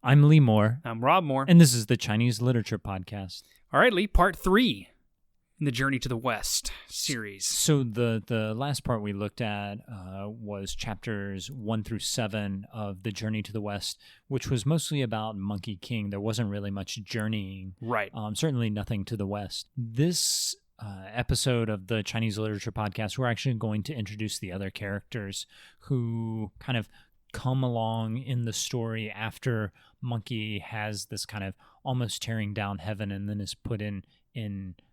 I'm Lee Moore. I'm Rob Moore. And this is the Chinese Literature Podcast. All right, Lee, part 3 in the Journey to the West series. So the last part we looked at was chapters 1 through 7 of the Journey to the West, which was mostly about Monkey King. There wasn't really much journeying. Right. Certainly nothing to the west. This episode of the Chinese Literature Podcast, we're actually going to introduce the other characters who kind of come along in the story after Monkey has this kind of almost tearing down heaven and then is put in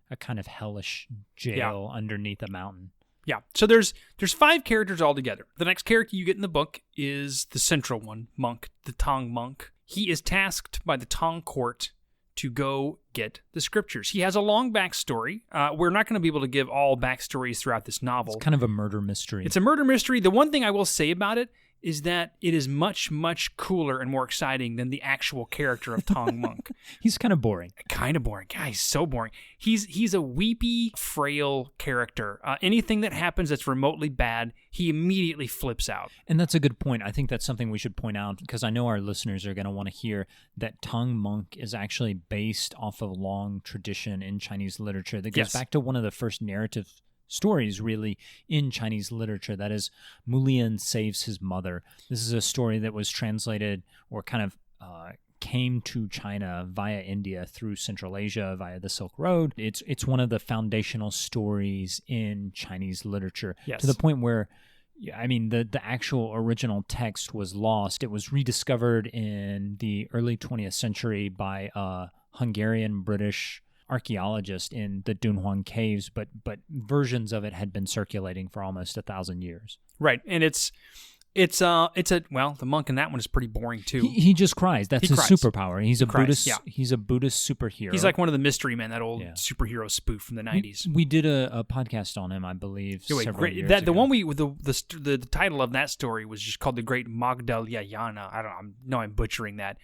a kind of hellish jail underneath a mountain. Yeah. So there's 5 characters altogether. The next character you get in the book is the central one, Monk, the Tang monk. He is tasked by the Tang court to go get the scriptures. He has a long backstory. We're not going to be able to give all backstories throughout this novel. It's kind of a murder mystery. It's a murder mystery. The one thing I will say about it is that it is much, much cooler and more exciting than the actual character of Tang Monk. He's kind of boring. Kind of boring. God, he's so boring. He's a weepy, frail character. Anything that happens that's remotely bad, he immediately flips out. And that's a good point. I think that's something we should point out because I know our listeners are going to want to hear that Tang Monk is actually based off of a long tradition in Chinese literature that goes back to one of the first narrative stories really in Chinese literature. That is, Mulian saves his mother. This is a story that was translated or kind of came to China via India through Central Asia via the Silk Road. It's one of the foundational stories in Chinese literature to the point where, I mean, the actual original text was lost. It was rediscovered in the early 20th century by a Hungarian-British archaeologist in the Dunhuang caves, but versions of it had been circulating for almost 1,000 years. Right, and it's the monk in that one is pretty boring too. He just cries. That's his superpower. He's a Buddhist. Yeah. He's a Buddhist superhero. He's like one of the Mystery Men, that old superhero spoof from the 90s. We did a podcast on him, I believe, several years ago. The one the title of that story was just called The Great Magdalyana. I'm butchering that.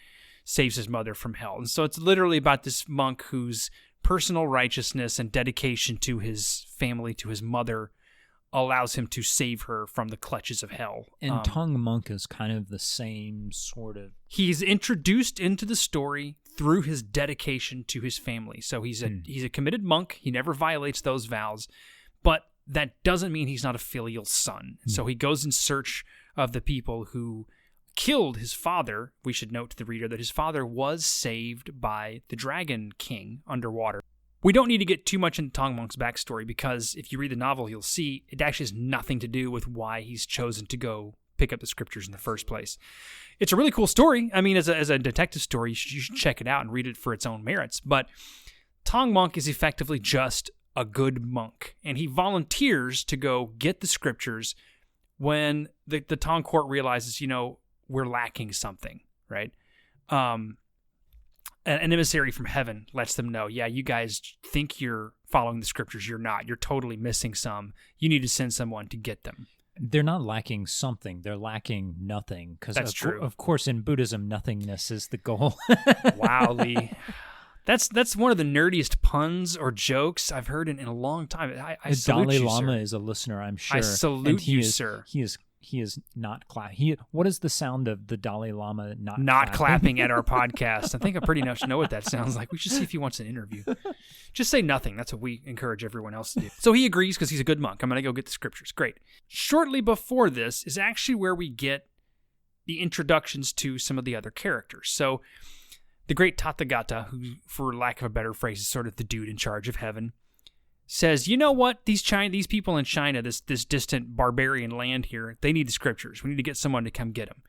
Saves his mother from hell, and so it's literally about this monk whose personal righteousness and dedication to his family, to his mother, allows him to save her from the clutches of hell. And Tang Monk is kind of the same sort of... He's introduced into the story through his dedication to his family. So he's a committed monk. He never violates those vows. But that doesn't mean he's not a filial son. So he goes in search of the people who killed his father. We should note to the reader that his father was saved by the Dragon King underwater. We don't need to get too much into Tang Monk's backstory because if you read the novel, you'll see it actually has nothing to do with why he's chosen to go pick up the scriptures in the first place. It's a really cool story. I mean, as a detective story, you should check it out and read it for its own merits. But Tang Monk is effectively just a good monk, and he volunteers to go get the scriptures when the Tang court realizes, we're lacking something, right? An emissary from heaven lets them know, you guys think you're following the scriptures. You're not. You're totally missing some. You need to send someone to get them. They're not lacking something. They're lacking nothing. That's true. Of course, in Buddhism, nothingness is the goal. Wow, Lee. That's one of the nerdiest puns or jokes I've heard in a long time. I salute Dalai you, Lama sir. is a listener, I'm sure. I salute you, sir. He is not what is the sound of the Dalai Lama not clapping at our podcast? I think I pretty much know what that sounds like. We should see if he wants an interview. Just say nothing. That's what we encourage everyone else to do. So he agrees because he's a good monk. I'm going to go get the scriptures. Great. Shortly before this is actually where we get the introductions to some of the other characters. So the great Tathagata, who, for lack of a better phrase, is sort of the dude in charge of heaven, says, you know what, these people in China, this distant barbarian land here, they need the scriptures. We need to get someone to come get them.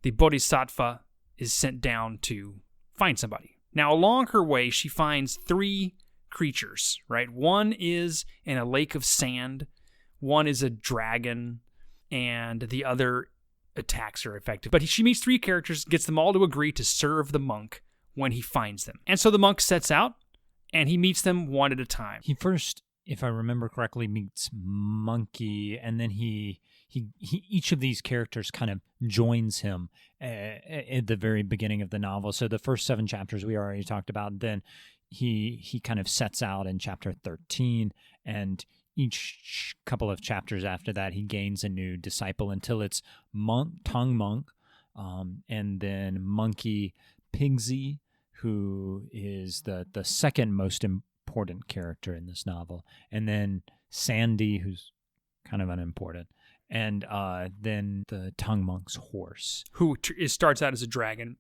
The Bodhisattva is sent down to find somebody. Now, along her way, she finds 3 creatures, right? One is in a lake of sand, one is a dragon, and the other attacks her effectively. But she meets 3 characters, gets them all to agree to serve the monk when he finds them. And so the monk sets out, and he meets them one at a time. He first, if I remember correctly, meets Monkey, and then he each of these characters kind of joins him at the very beginning of the novel. So the first 7 chapters we already talked about. Then he kind of sets out in chapter 13, and each couple of chapters after that, he gains a new disciple until it's Tang Monk, and then Monkey, Pigsy, who is the second most important character in this novel, and then Sandy, who's kind of unimportant, and then the Tang Monk's horse, who starts out as a dragon,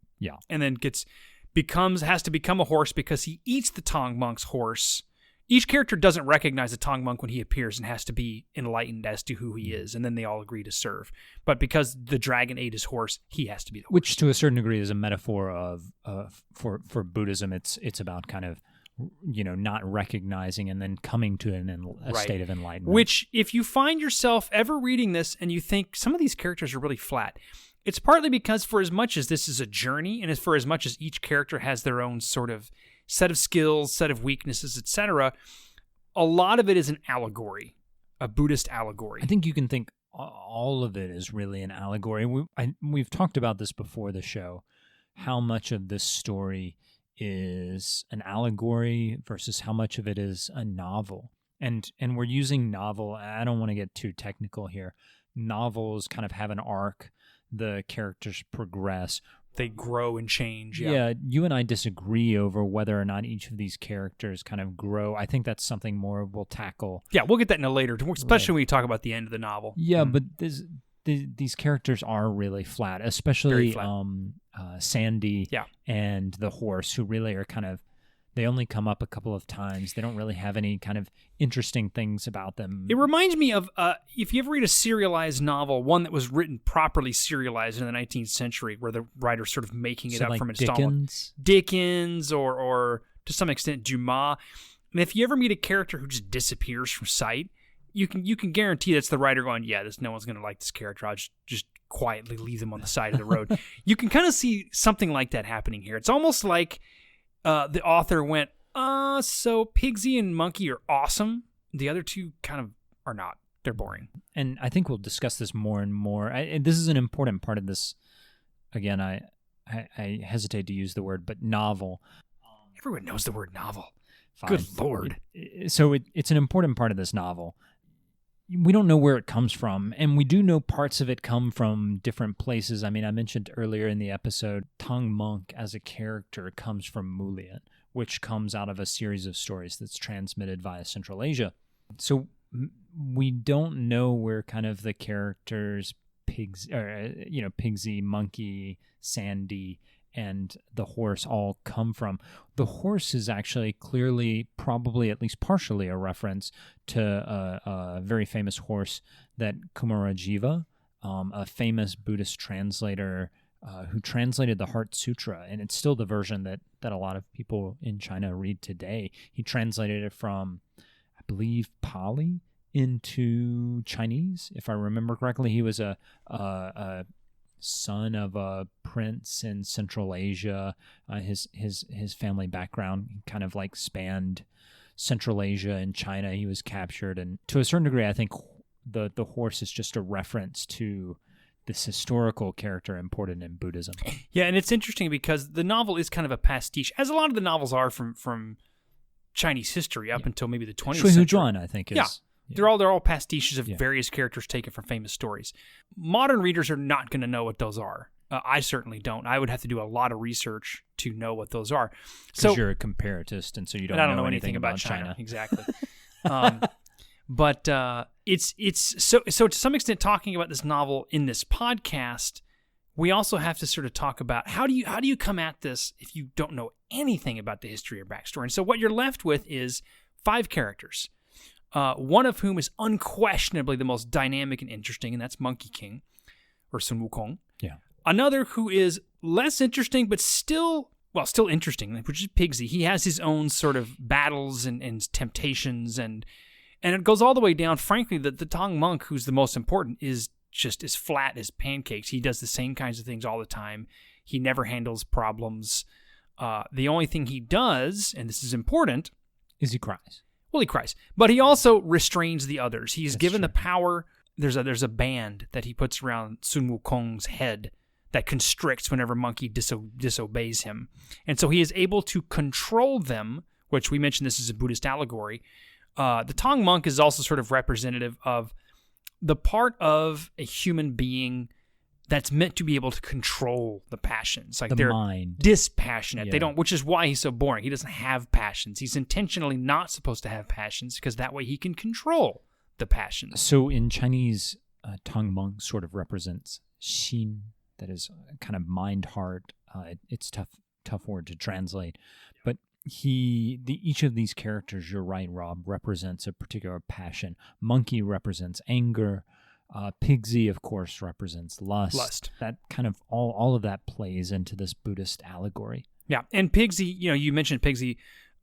and then has to become a horse because he eats the Tang Monk's horse. Each character doesn't recognize the Tang Monk when he appears and has to be enlightened as to who he is, and then they all agree to serve. But because the dragon ate his horse, he has to be the horse. Which, to a certain degree, is a metaphor of for Buddhism. It's about kind of, not recognizing and then coming to a state of enlightenment. Which, if you find yourself ever reading this and you think some of these characters are really flat, it's partly because for as much as this is a journey, and for as much as each character has their own sort of set of skills, set of weaknesses, etc., a lot of it is an allegory, a Buddhist allegory. I think you can think all of it is really an allegory. We've talked about this before the show, how much of this story is an allegory versus how much of it is a novel. And we're using novel, I don't want to get too technical here. Novels kind of have an arc, the characters progress. They grow and change. Yeah, you and I disagree over whether or not each of these characters kind of grow. I think that's something more we'll tackle. Yeah, we'll get that in a later, especially when we talk about the end of the novel. Yeah, but these characters are really flat, especially Sandy and the horse, who really are kind of, they only come up a couple of times. They don't really have any kind of interesting things about them. It reminds me of, if you ever read a serialized novel, one that was written properly serialized in the 19th century, where the writer's sort of making it up like from installment. Dickens or to some extent Dumas. And if you ever meet a character who just disappears from sight, you can guarantee that's the writer going, no one's going to like this character. I'll just quietly leave them on the side of the road. You can kind of see something like that happening here. It's almost like the author went, so Pigsy and Monkey are awesome. The other two kind of are not. They're boring. And I think we'll discuss this more and more. This is an important part of this. Again, I hesitate to use the word, but novel. Everyone knows the word novel. Fine. Good Lord. So it's an important part of this novel. We don't know where it comes from, and we do know parts of it come from different places. I mean, I mentioned earlier in the episode, Tang Monk as a character comes from Mulian, which comes out of a series of stories that's transmitted via Central Asia. So we don't know where kind of the characters Pigsy, Monkey, Sandy, and the horse all come from. The horse is actually clearly, probably at least partially, a reference to a very famous horse that Kumarajiva, a famous Buddhist translator who translated the Heart Sutra, and it's still the version that a lot of people in China read today. He translated it from, I believe, Pali into Chinese, if I remember correctly. He was a son of a prince in Central Asia. His family background kind of like spanned Central Asia and China. He was captured, and to a certain degree, I think the horse is just a reference to this historical character important in Buddhism. Yeah, and it's interesting because the novel is kind of a pastiche, as a lot of the novels are from Chinese history up until maybe the 20th century. Zhuan, I think, is. Yeah. They're all pastiches of various characters taken from famous stories. Modern readers are not going to know what those are. I certainly don't. I would have to do a lot of research to know what those are. Because you're a comparatist, and so you don't know anything about China. Exactly. But it's so to some extent, talking about this novel in this podcast, we also have to sort of talk about how do you come at this if you don't know anything about the history or backstory. And so what you're left with is 5 characters. One of whom is unquestionably the most dynamic and interesting, and that's Monkey King, or Sun Wukong. Yeah. Another who is less interesting, but still interesting, which is Pigsy. He has his own sort of battles and temptations, and it goes all the way down. Frankly, the Tang Monk, who's the most important, is just as flat as pancakes. He does the same kinds of things all the time. He never handles problems. The only thing he does, and this is important, is he cries. Well, he cries, but he also restrains the others. He's given the power. There's a band that he puts around Sun Wukong's head that constricts whenever Monkey disobeys him. And so he is able to control them, which we mentioned this is a Buddhist allegory. The Tang Monk is also sort of representative of the part of a human being that's meant to be able to control the passions. Like, the they're mind. dispassionate. Yeah. They don't, which is why he's so boring. He doesn't have passions. He's intentionally not supposed to have passions because that way he can control the passions. So in Chinese, Tang Monk sort of represents Xin, that is kind of mind, heart. It's tough word to translate, but each of these characters, you're right, Rob, represents a particular passion. Monkey represents anger. Pigsy, of course, represents lust. That kind of all of that plays into this Buddhist allegory. Yeah, and Pigsy, you mentioned Pigsy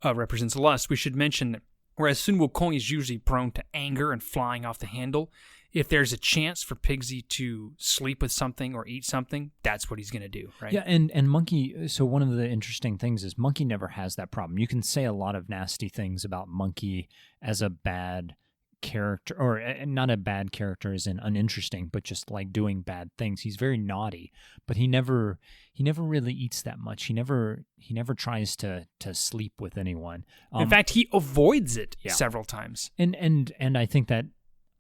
represents lust. We should mention that whereas Sun Wukong is usually prone to anger and flying off the handle, if there's a chance for Pigsy to sleep with something or eat something, that's what he's going to do, right? Yeah, and Monkey, so one of the interesting things is Monkey never has that problem. You can say a lot of nasty things about Monkey as a bad character, or not a bad character as in uninteresting, but just like doing bad things. He's very naughty, but he never really eats that much. He never tries to sleep with anyone. In fact, he avoids it several times. And I think that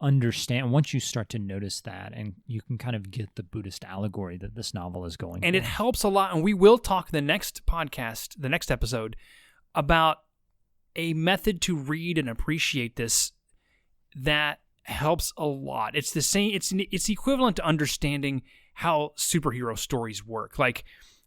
once you start to notice that, and you can kind of get the Buddhist allegory that this novel is going and for. It helps a lot, and we will talk the next episode, about a method to read and appreciate this that helps a lot. It's the same. It's equivalent to understanding how superhero stories work. Like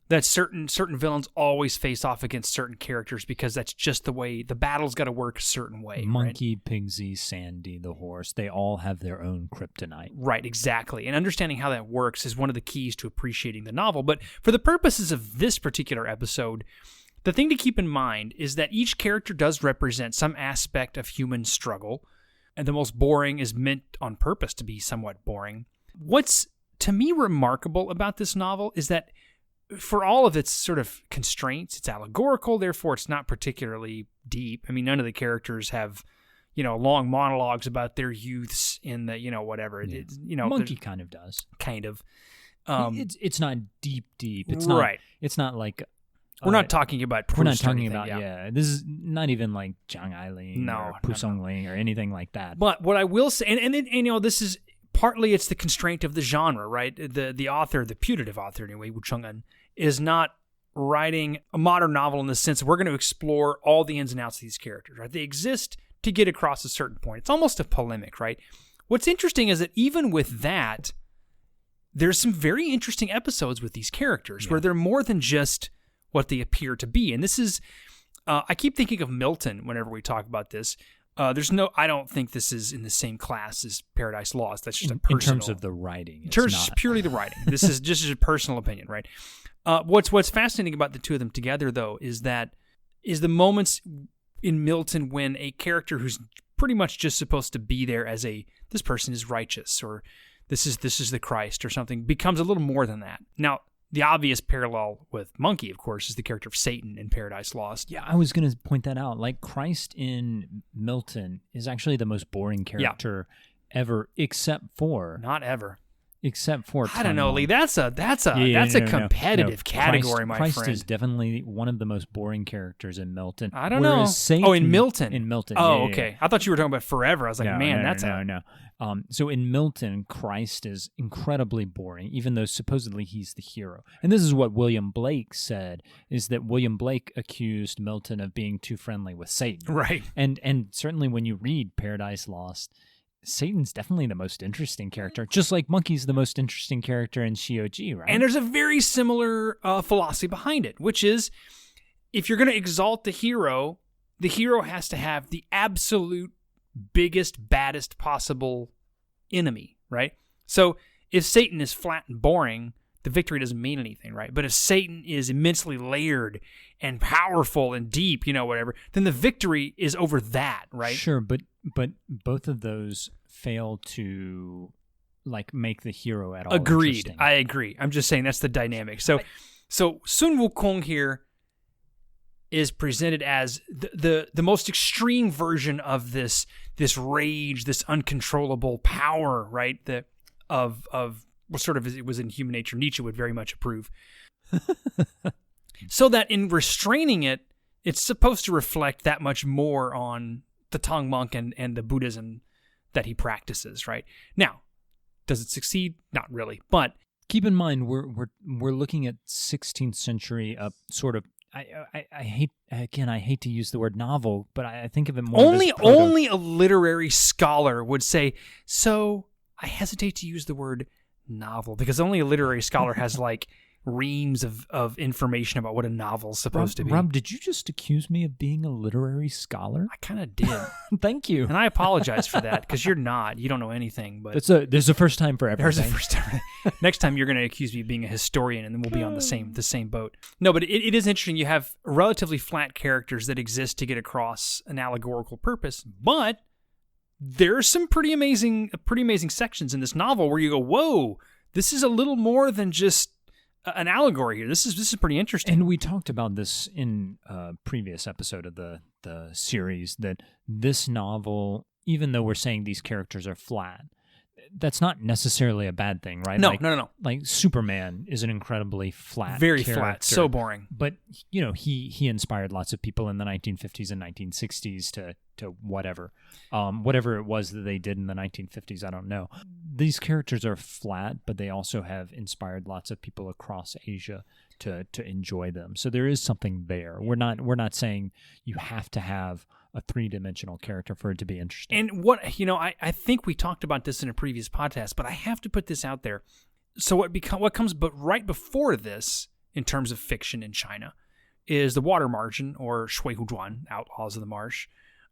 that certain villains always face off against certain characters because that's just the way the battle's got to work a certain way. Monkey, right? Pigsy, Sandy, the horse, they all have their own kryptonite. Right, exactly. And understanding how that works is one of the keys to appreciating the novel. But for the purposes of this particular episode, the thing to keep in mind is that each character does represent some aspect of human struggle. And the most boring is meant on purpose to be somewhat boring. What's, to me, remarkable about this novel is that for all of its sort of constraints, it's allegorical, therefore it's not particularly deep. I mean, none of the characters have, long monologues about their youths in the, whatever. Yeah. Monkey kind of does. Kind of. It's not deep. It's not, right. It's not like... We're not talking about Proust. We're not talking about, this is not even like Zhang Ailing or Pusong Ling or anything like that. But what I will say, and this is partly it's the constraint of the genre, right? The author, the putative author anyway, Wu Cheng'en, is not writing a modern novel in the sense that we're going to explore all the ins and outs of these characters, right? They exist to get across a certain point. It's almost a polemic, right? What's interesting is that even with that, there's some very interesting episodes with these characters where they're more than just what they appear to be. And this is, I keep thinking of Milton whenever we talk about this. I don't think this is in the same class as Paradise Lost. That's just a personal. In terms of the writing. In terms of purely the writing. This is just a personal opinion, right? What's fascinating about the two of them together, though, is the moments in Milton when a character who's pretty much just supposed to be there as this person is righteous, or this is the Christ or something, becomes a little more than that. Now, the obvious parallel with Monkey, of course, is the character of Satan in Paradise Lost. Yeah, I was going to point that out. Like, Christ in Milton is actually the most boring character ever, except for... Not ever. Except for... I don't know, Lee. That's a competitive category, my friend. Christ is definitely one of the most boring characters in Milton. I don't know. Satan, in Milton. In Milton. Oh, okay. I thought you were talking about Forever. I was like, No. So in Milton, Christ is incredibly boring, even though supposedly he's the hero. And this is what William Blake said, is that William Blake accused Milton of being too friendly with Satan. Right. And certainly when you read Paradise Lost, Satan's definitely the most interesting character, just like Monkey's the most interesting character in Shioji, right? And there's a very similar philosophy behind it, which is if you're going to exalt the hero has to have the absolute biggest, baddest possible enemy, right? So if Satan is flat and boring, the victory doesn't mean anything, right? But if Satan is immensely layered and powerful and deep, whatever, then the victory is over that, right? Sure, but both of those fail to make the hero at all. Agreed. I agree. I'm just saying that's the dynamic. So Sun Wukong here is presented as the most extreme version of this rage, this uncontrollable power, right? Sort of as it was in Human Nature, Nietzsche would very much approve. So that in restraining it, it's supposed to reflect that much more on the Tang monk and the Buddhism that he practices, right? Now, does it succeed? Not really. But keep in mind we're looking at 16th century sort of. I hate to use the word novel, but I think of it more only a literary scholar would say. So I hesitate to use the word novel because only a literary scholar has like reams of information about what a novel's supposed to be. Rob, did you just accuse me of being a literary scholar? I kind of did. Thank you. And I apologize for that because you're not. You don't know anything. But there's a first time for everything. There's a first time. Next time you're going to accuse me of being a historian, and then we'll be on the same boat. No, but it is interesting. You have relatively flat characters that exist to get across an allegorical purpose, but there's some pretty amazing sections in this novel where you go, whoa, this is a little more than just an allegory here. This is pretty interesting. And we talked about this in a previous episode of the series, that this novel, even though we're saying these characters are flat, that's not necessarily a bad thing, right? No. Like Superman is an incredibly flat Very character, flat, so boring. But, he inspired lots of people in the 1950s and 1960s to whatever. Whatever it was that they did in the 1950s, I don't know. These characters are flat, but they also have inspired lots of people across Asia to enjoy them. So there is something there. We're not saying you have to have a three-dimensional character for it to be interesting. And what, I think we talked about this in a previous podcast, but I have to put this out there. So what comes but right before this, in terms of fiction in China, is the Water Margin, or Shui Hu Zhuan, Outlaws of the Marsh.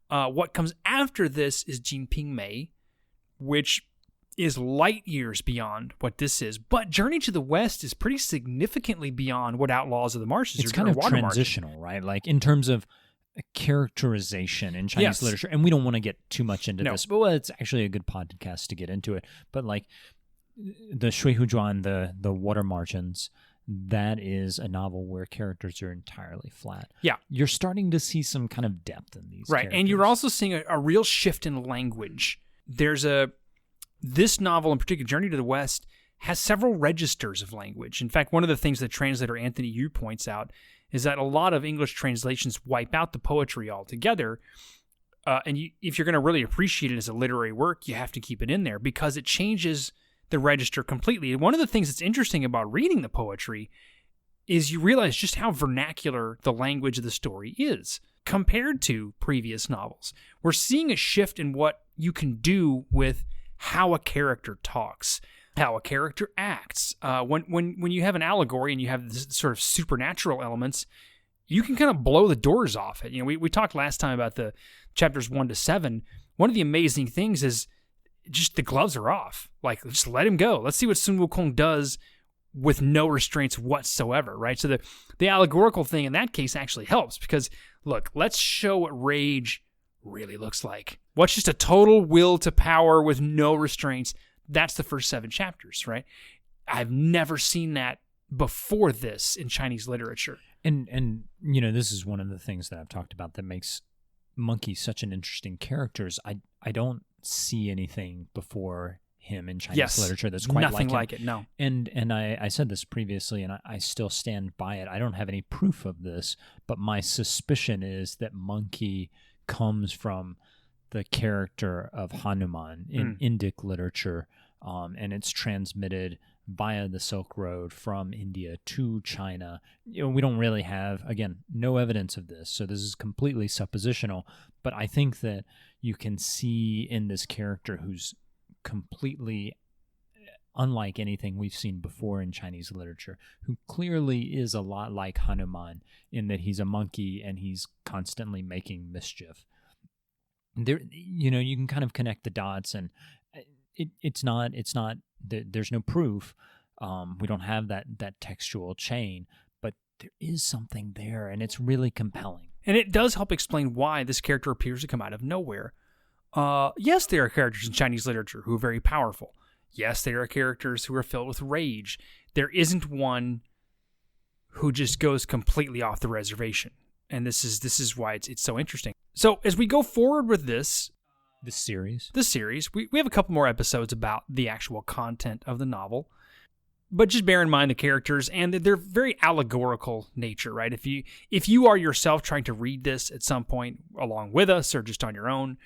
What comes after this is Jin Ping Mei, which is light years beyond what this is. But Journey to the West is pretty significantly beyond what Outlaws of the Marsh is. It's kind of transitional, right? Like in terms of characterization in Chinese literature, and we don't want to get too much into this, but it's actually a good podcast to get into it. But like the Shui Hu Zhuan, the Water Margins, that is a novel where characters are entirely flat. Yeah. You're starting to see some kind of depth in these characters. And you're also seeing a real shift in language. This novel in particular, Journey to the West, has several registers of language. In fact, one of the things that translator Anthony Yu points out is that a lot of English translations wipe out the poetry altogether. And if you're going to really appreciate it as a literary work, you have to keep it in there because it changes the register completely. And one of the things that's interesting about reading the poetry is you realize just how vernacular the language of the story is compared to previous novels. We're seeing a shift in what you can do with how a character talks, how a character acts. When you have an allegory and you have this sort of supernatural elements, you can kind of blow the doors off it. We talked last time about the chapters 1 to 7. One of the amazing things is just the gloves are off. Like, just let him go. Let's see what Sun Wukong does with no restraints whatsoever, right? So the allegorical thing in that case actually helps because, look, let's show what rage really looks like. What's just a total will to power with no restraints? That's the first 7 chapters, right? I've never seen that before this in Chinese literature. And this is one of the things that I've talked about that makes Monkey such an interesting character. I don't see anything before him in Chinese literature that's quite nothing like it. No. And I said this previously, and I still stand by it. I don't have any proof of this, but my suspicion is that Monkey comes from the character of Hanuman in Indic literature, and it's transmitted via the Silk Road from India to China. We don't really have, again, no evidence of this, so this is completely suppositional, but I think that you can see in this character who's completely unlike anything we've seen before in Chinese literature, who clearly is a lot like Hanuman in that he's a monkey and he's constantly making mischief. There, you can kind of connect the dots, and it's not. There's no proof. We don't have that textual chain, but there is something there, and it's really compelling. And it does help explain why this character appears to come out of nowhere. Yes, there are characters in Chinese literature who are very powerful. Yes, there are characters who are filled with rage. There isn't one who just goes completely off the reservation. And this is why it's so interesting. So as we go forward with this series, we have a couple more episodes about the actual content of the novel. But just bear in mind the characters and their very allegorical nature, right? If you are yourself trying to read this at some point along with us or just on your own,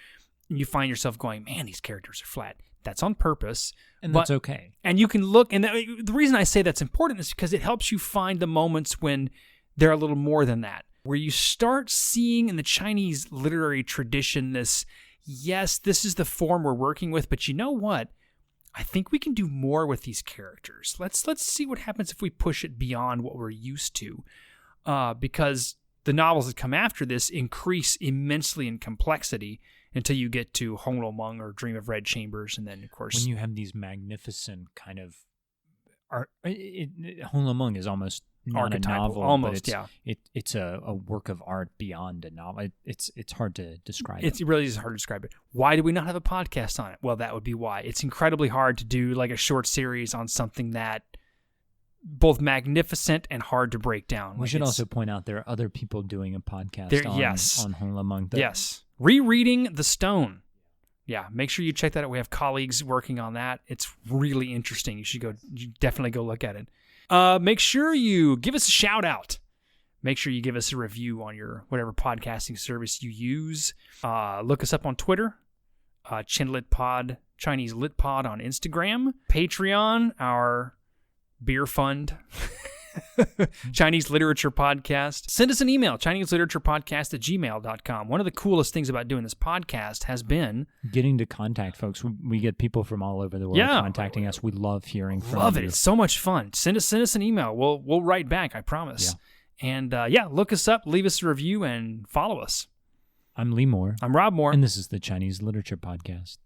and you find yourself going, man, these characters are flat. That's on purpose. And that's okay. And you can look, and the reason I say that's important is because it helps you find the moments when they're a little more than that, where you start seeing in the Chinese literary tradition this, yes, this is the form we're working with, but you know what? I think we can do more with these characters. Let's see what happens if we push it beyond what we're used to, because the novels that come after this increase immensely in complexity until you get to Hong Lo Meng or Dream of Red Chambers, and then, of course... When you have these magnificent kind of... art, Hong Lo Meng is almost not a novel. Almost, but it's a work of art beyond a novel. It's hard to describe it. It really is hard to describe it. Why do we not have a podcast on it? Well, that would be why. It's incredibly hard to do like a short series on something that both magnificent and hard to break down. We should also point out there are other people doing a podcast on Hong Lo Meng. Yes. Rereading The Stone. Yeah, make sure you check that out. We have colleagues working on that. It's really interesting. You definitely go look at it. Make sure you give us a shout out. Make sure you give us a review on your whatever podcasting service you use. Look us up on Twitter, ChinLitPod, Chinese Lit Pod on Instagram, Patreon, our beer fund, Chinese Literature Podcast. Send us an email, ChineseLiteraturePodcast@gmail.com. One of the coolest things about doing this podcast has been getting to contact folks. We get people from all over the world contacting us. We love hearing from you. Love it. It's so much fun. Send us an email. We'll write back, I promise. Yeah. And look us up, leave us a review, and follow us. I'm Lee Moore. I'm Rob Moore. And this is the Chinese Literature Podcast.